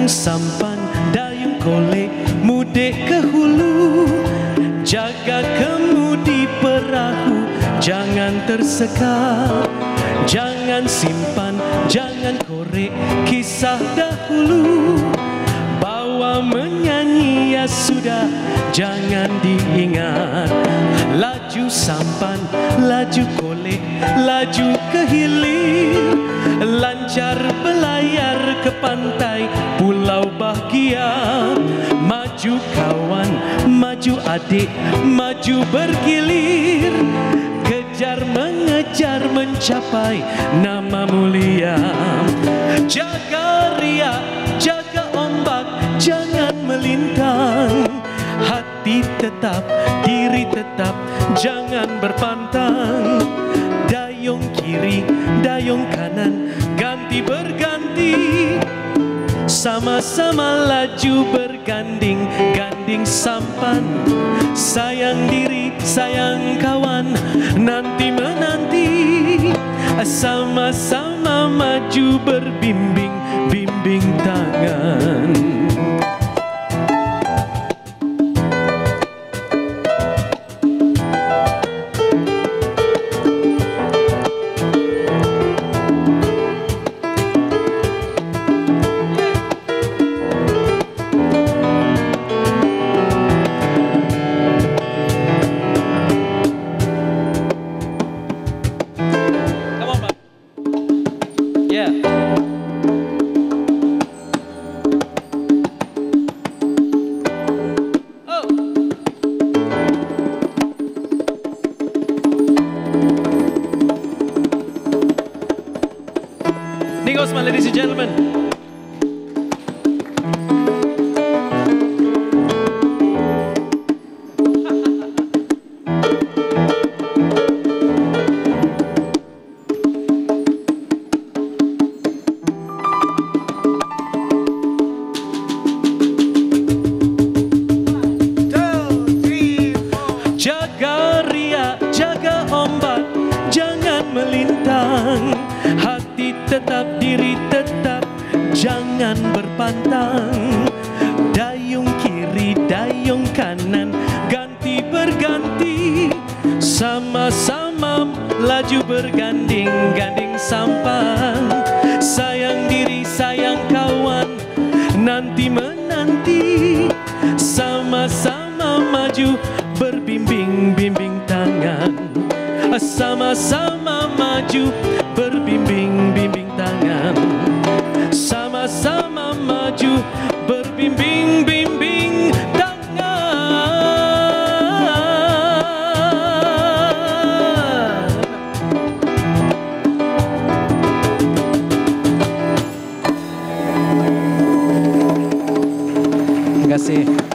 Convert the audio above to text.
Dayung sampan, dayung kolek, mudik ke hulu. Jaga kemudi perahu, jangan tersekat. Jangan simpan, jangan korek kisah dahulu. Bawa menyanyi ya sudah, jangan diingat. Laju sampan, laju kolek, laju ke hilir. Lancar belayar ke pantai Pulau Bahagia. Maju kawan, maju adik, maju bergilir. Kejar mengejar mencapai nama mulia. Jaga riak, jaga ombak, jangan melintang. Hati tetap, diri tetap, jangan berpantang. Dayung kiri, dayung kanan, ganti berganti. Sama-sama laju berganding, ganding sampan. Sayang diri, sayang kawan, nanti menanti. Sama-sama maju berbimbing, bimbing tangan. Yeah. Oh. Ningos, my ladies and gentlemen. Jaga riak, jaga ombak, jangan melintang. Hati tetap, diri tetap, jangan berpantang. Dayung kiri, dayung kanan, ganti berganti. Sama-sama laju berganding, ganding sampan. Sayang diri, sayang kawan, nanti menanti. Sama-sama maju berbimbing, bimbing tangan. Sama-sama maju berbimbing, bimbing tangan. Sama-sama maju berbimbing, bimbing tangan. Terima kasih.